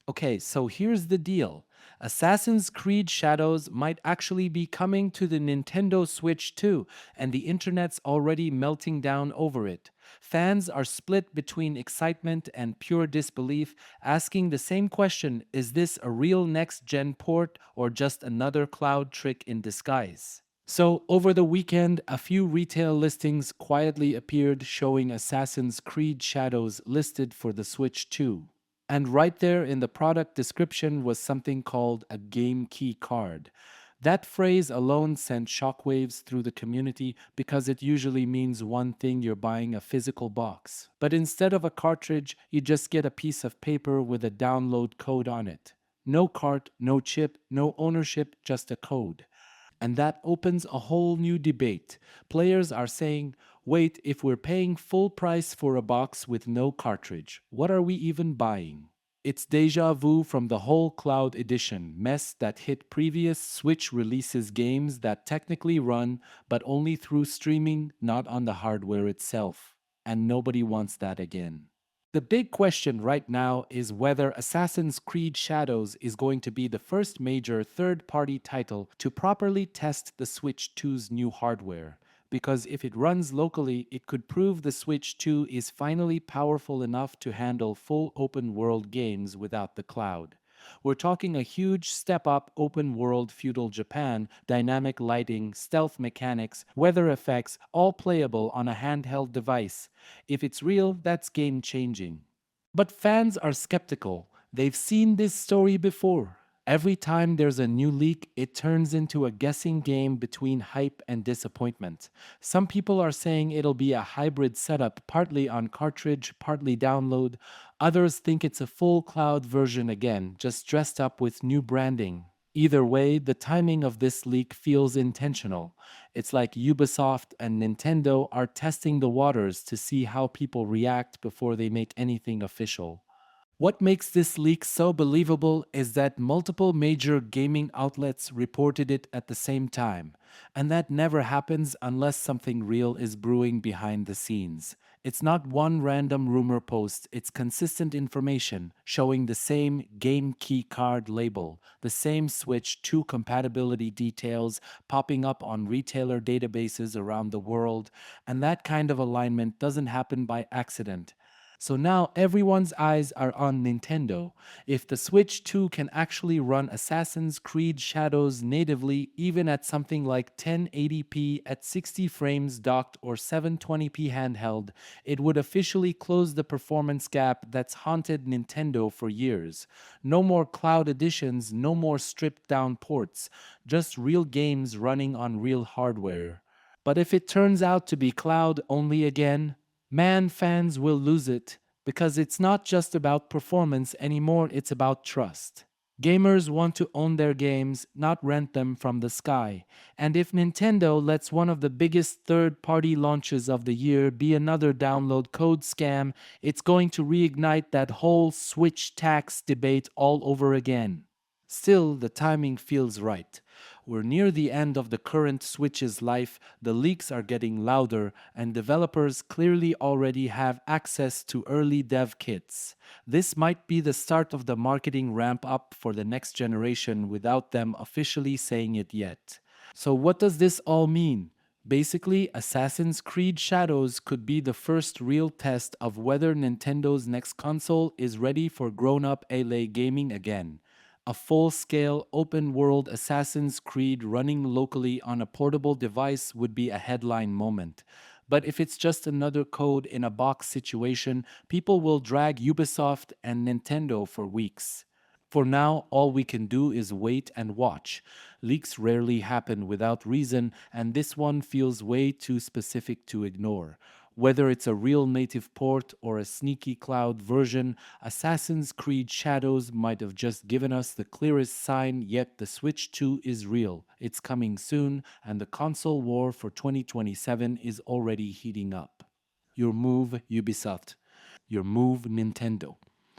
Okay, so here's the deal. Assassin's Creed Shadows might actually be coming to the Nintendo Switch too, and the internet's already melting down over it. Fans are split between excitement and pure disbelief, asking the same question: is this a real next gen port or just another cloud trick in disguise? So, over the weekend, a few retail listings quietly appeared showing Assassin's Creed Shadows listed for the Switch 2. And right there in the product description was something called a game key card. That phrase alone sent shockwaves through the community because it usually means one thing: you're buying a physical box. But instead of a cartridge, you just get a piece of paper with a download code on it. No cart, no chip, no ownership, just a code. And that opens a whole new debate. Players are saying, wait, if we're paying full price for a box with no cartridge, what are we even buying? It's deja vu from the whole cloud edition mess that hit previous Switch releases, games that technically run, but only through streaming, not on the hardware itself. And nobody wants that again. The big question right now is whether Assassin's Creed Shadows is going to be the first major third-party title to properly test the Switch 2's new hardware. Because if it runs locally, it could prove the Switch 2 is finally powerful enough to handle full open-world games without the cloud. We're talking a huge step up: open world feudal Japan, dynamic lighting, stealth mechanics, weather effects, all playable on a handheld device. If it's real, that's game changing. But fans are skeptical. They've seen this story before. Every time there's a new leak, it turns into a guessing game between hype and disappointment. Some people are saying it'll be a hybrid setup, partly on cartridge, partly download. Others think it's a full cloud version again, just dressed up with new branding. Either way, the timing of this leak feels intentional. It's like Ubisoft and Nintendo are testing the waters to see how people react before they make anything official. What makes this leak so believable is that multiple major gaming outlets reported it at the same time, and that never happens unless something real is brewing behind the scenes. It's not one random rumor post, it's consistent information showing the same game key card label, the same Switch 2 compatibility details popping up on retailer databases around the world, and that kind of alignment doesn't happen by accident. So now everyone's eyes are on Nintendo. If the Switch 2 can actually run Assassin's Creed Shadows natively, even at something like 1080p at 60 frames docked or 720p handheld, it would officially close the performance gap that's haunted Nintendo for years. No more cloud editions, no more stripped down ports, just real games running on real hardware. But if it turns out to be cloud only again, man, fans will lose it, because it's not just about performance anymore, it's about trust. Gamers want to own their games, not rent them from the sky. And if Nintendo lets one of the biggest third-party launches of the year be another download code scam, it's going to reignite that whole Switch tax debate all over again. Still, the timing feels right. We're near the end of the current Switch's life, the leaks are getting louder, and developers clearly already have access to early dev kits. This might be the start of the marketing ramp up for the next generation without them officially saying it yet. So, what does this all mean? Basically, Assassin's Creed Shadows could be the first real test of whether Nintendo's next console is ready for grown-up LA gaming again. A full-scale, open-world Assassin's Creed running locally on a portable device would be a headline moment. But if it's just another code in a box situation, people will drag Ubisoft and Nintendo for weeks. For now, all we can do is wait and watch. Leaks rarely happen without reason, and this one feels way too specific to ignore. Whether it's a real native port or a sneaky cloud version, Assassin's Creed Shadows might have just given us the clearest sign, yet the Switch 2 is real. It's coming soon, and the console war for 2027 is already heating up. Your move, Ubisoft. Your move, Nintendo.